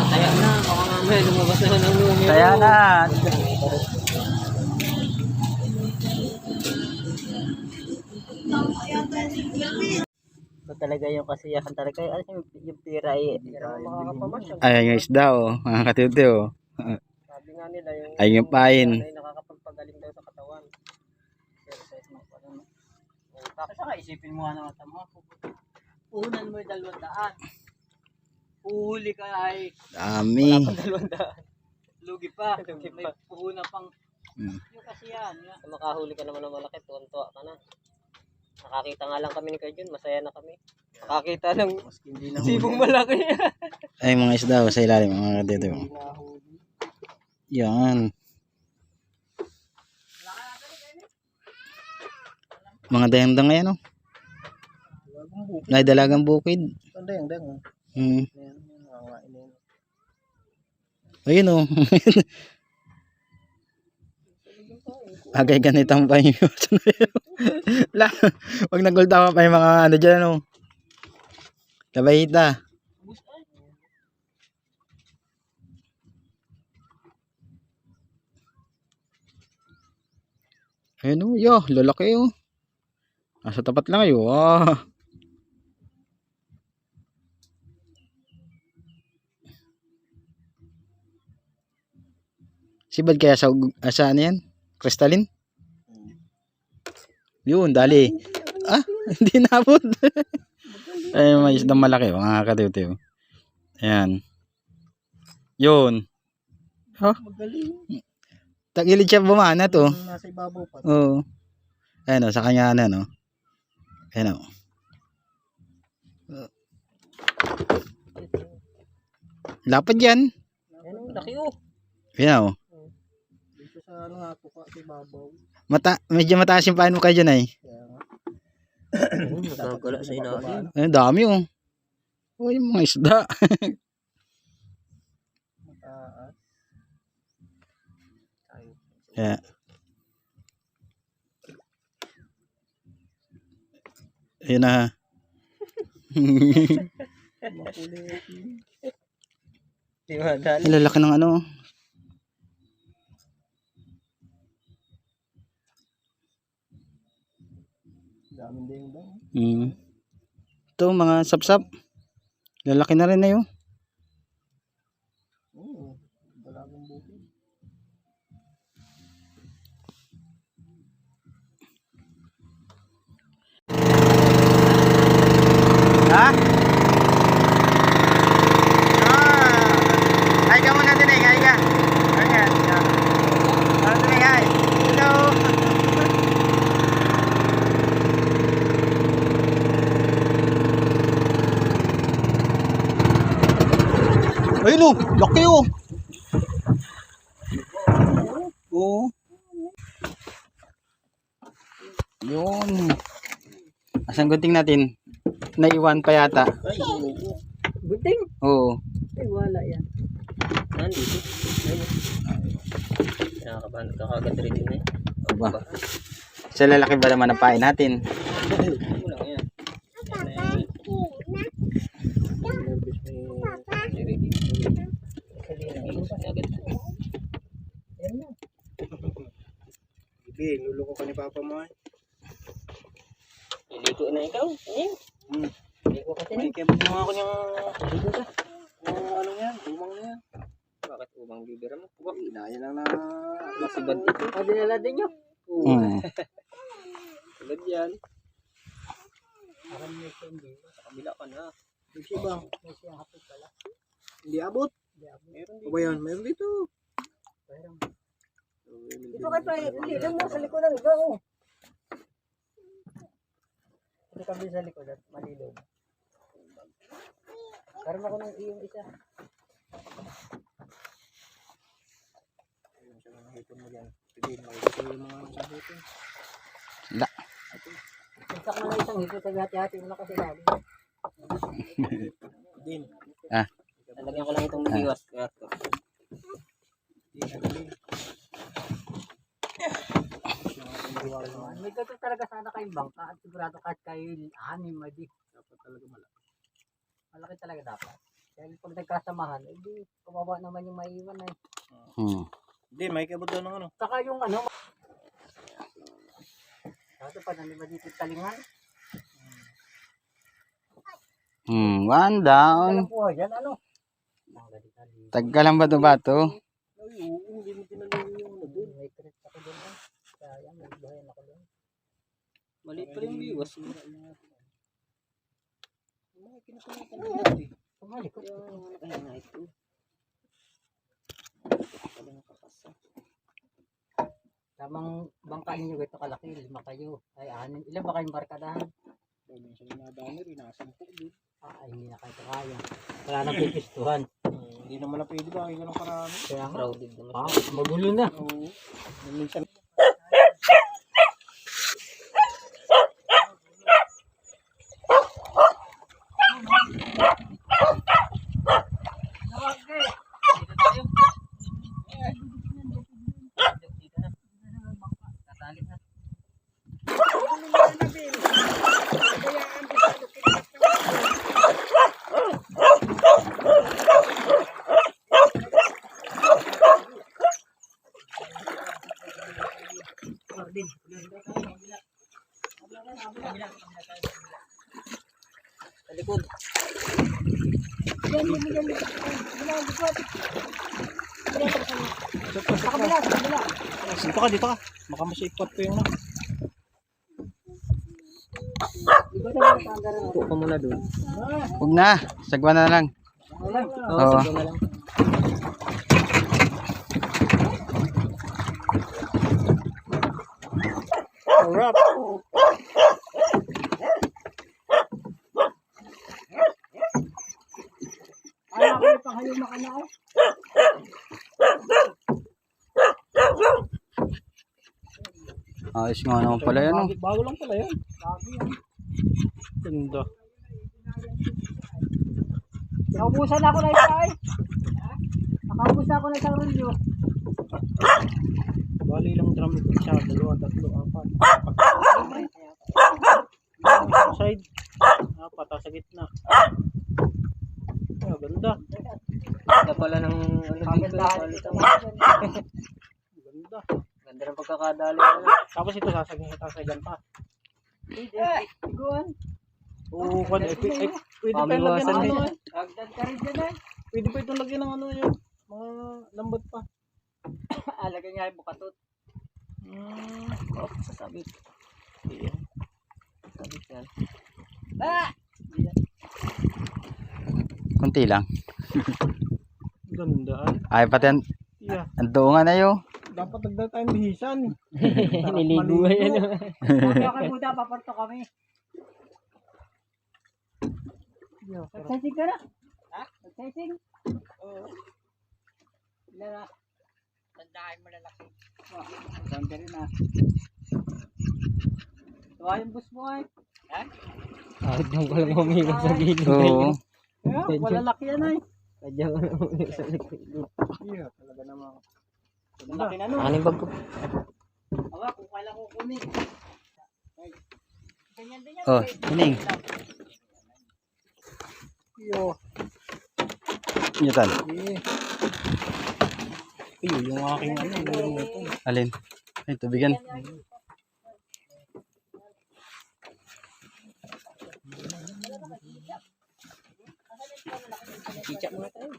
Taya na, baka mamaya lumabas naman ang numero. Kaya na. Ito talaga yung kasiyahan talaga. Ano yung pira eh. Pero makakapamasyal. Ayan yung isda oh. Mga katuti oh. Sabi nga nila yung... Ayun yung pain. Ay nakakapagpagaling daw sa katawan. Exercise mo pa naman. Tapos nga isipin mo nga naman sa mga puhunan mo yung 200. Puhuli ka ay Dami. wala pang 200. Lugi pa. May puhunan pang yung kasi yan. Makahuli ka naman ng malaki, tuwan-tuwa ka na. Nakakita nga lang kami ni Kajun, masaya na kami. Nakakita ng sibong malaki. Ay mga isda oh, sa ilalim mga katuti oh. Yan. Mga dayang-dang ngayon oh. Nay dalagang bukid. Dayang-dang. Ayun oh. Agay ganitang pa yung wag nagulta pa yung mga ano dyan ano. Kabayita. Ayun oh, yo, lalaki oh. Nasa tapat lang ayo. Ah. Sibad kaya sa ano yan? Crystalline? Yun, dali. Ah, hindi nabot. Ay, may isdang malaki. Mga katuti. Ayan. Yun. Oh. Tagilid siya bumana to. Nasa ibabaw pa. Oo. Ayan o, sa kanya na no. Ayan o. Lapad yan. Ayan o, laki o. Ayan o. Dito sa ano nga po sa ibabaw. Medyo mataas yung pain mo kayo dyan ay. Nagagala sa inahin. Ayan, dami o. Oh, yung mga isda. Mataas. Yeah. Ayan na ha. Di ba, dali. Lalaki ng ano. Daming din daw. Ito mga sapsap. Lalaki na rin na yun. Dalagang bukid. Ha? Hi ka muna din eh. Hi ka. Ayan. Ano din hi? Hello. Ayun o. Laki o. Oo. Yun. Asan gunting natin? Naiwan pa yata. Ay, gunting. Oo. Ay, wala yan. Nandito. Ayun. Kakagat rin din eh. Aba. Sa lalaki ba naman ang pain natin? Kulang yan. Bibi, luloko ka ni Papa mo eh. Iliko na ikaw? Ayun. Iliko ka din. Kaya mo ako niyang iliko ka. Ano yan? Umang na yan. Bakit umang bibira mo? Inaya lang na masibad dito. O, dinala din nyo? Oo. Tulad yan. Parang may hindi. Sa kabila ka na. May siya ba? May siya hapit pala. Hindi abot? Hindi abot. Meron dito. O ba yan? Meron dito. Meron. Dito ka tayo. Dito mo sa likod ng ikaw. Dito kami sa likod at malilog. Karoon ako ng iyong isa. Ayun siya ng hipon mo dyan. Pidiin mo. Ito yung mga hipon. Wala. Sinsak mo na isang hipon sa hati-hati mo na kasi lalo. Din. Ah. Talagyan ko lang itong biwas. May gato talaga sana kayong bangka at sigurado kahit kayo anim, madi. Dapat talaga malaki. Malaki talaga dapat. Dahil pag nagkasamahan, hindi kawawa naman yung maiwan eh. Hindi, may kabot daw ng ano. Saka yung ano, kaso pa naniba dito talingan. One down. Alam po, yan ano. Tagka lang ba ito bato? Ay, oo, hindi mo tinanong yung ano doon. May credit ako doon. Sayang, may bahayan ako doon. Mali pa rin biwas. Mga kinapangatan na natin. Tumalik ko. Kaya nga ito. Pala nakakasa. Tamang bangkain nyo ito kalaki, 5 kayo. Ay, 6. Ilan ba kayong barkadahan? Pwede siya yung nadami rin, nakasampu din. Ay, hindi na kayo kaya. Wala nang pipistuhan. Hindi naman na pwede ba, ay ganun karami. Kaya crowded naman. Magulo na. Oo. Minsan. Sa likod. Sa kabila. Dito ka, dito ka. Baka masikot ko yung ano. Tuko ka muna doon. Huwag na. Sagwa na lang. Oo. Sige na lang. Alright. Ay, ako yung panghayuma ka na ako. Ayos nga naman pala yan. Oh. Bago lang pala yan. Ganda. Naubusan ako na isa ay. Nakaubusan ako na isang review. Bali lang drum ito siya. 2, 3, 4. Side. 4, tapos sa gitna. Ah, ganda. Ganda pala ng ano dito. Ganda. Ganda ng pagkakadali ko na. Tapos ito sasagyan pa. Iguan. Oo, pwede pa yung lagyan ng Pamiwasan ano din. eh. Agdad ka rin dyan eh. Pwede pa itong lagyan ng ano yun. Mga lambot pa. Alagay nga yung bukatot. Oh, sasabit. Iya. Sabit yan. Ah! Kunti lang. Ganda ay. Ay, pati ang Iya. doongan na yun. Dapat nagdala tayong bihisan. Niligo yan. Okay, buda, paparto kami. Magsasing ka na? Ha? Magsasing? Oo. Ilan na? Tandaan mo lalaki. Tanda rin na. Tuwa yung bus mo ay. Ha? Diyan ko lang humiwas sa gilid. Oo. Wala laki yan ay. Diyan ko lang humiwas sa gilid. Iya, talaga naman. Laki na no? Aning bag ko. Awa, kung kailan ko kunin. Ganyan din yan. Oh, ining. Iyo. Yutan. Iyo, yung aking ano, yung ito. Alin? Ay, tubigan. Chicha muna tayo.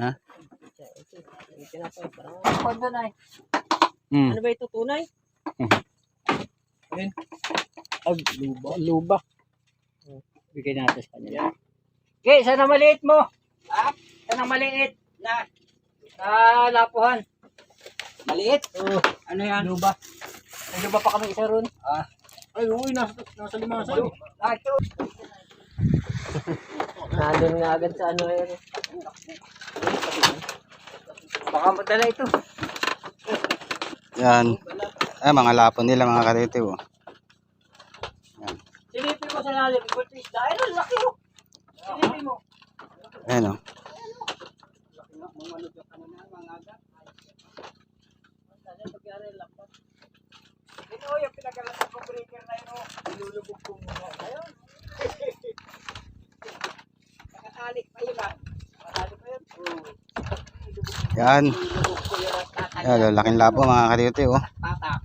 Ha? Kondo na eh. Hmm. Ano ba ito? Tunay? Ayun. Ay, luba. Luba. Bigay natin sa kanya. Okay, saan ang maliit mo? Ha? Saan ang maliit? Na? Sa lapuhan. Maliit? Oo. Ano yan? Luba. May luba pa kami isa ron. Ah. Ay, uy, nasa limasan. Ah, ito. Nandun nga agad sa ano yan. Baka madala ito. Yan. Ay, mga lapon nila, mga katitiw. Oh. Silipin mo sa lalim. Ito isda. Ay, ang laki mo. Silipin mo. Ayan o. Laki nga. Mamanod ka kanina. Mga aga. Sana magyari lakbat. Ito yung pinagalan ko breaker na yun. Ilulubog ko muna. Ayun. Nakatalik pa yun lang. Yan. Yan, lalaking lapo mga katiuti, oh. Tatak.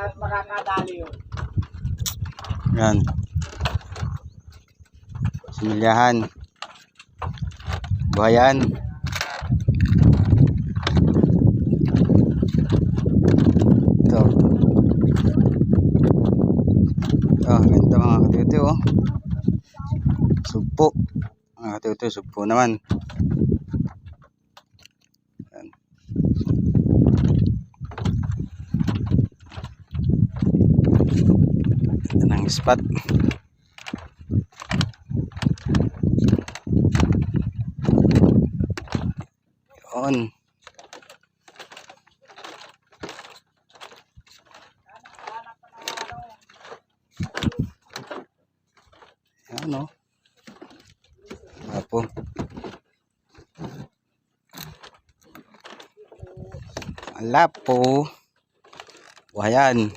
At makakadali yun. Yan. Similyahan. Buhayan. Ito. Ganito mga katiuti, oh. Sugpo. Mga katiuti, sugpo naman. Yan. Ito ng spot. Yun. Yan, oh. Apo. Lapo. Buhayan.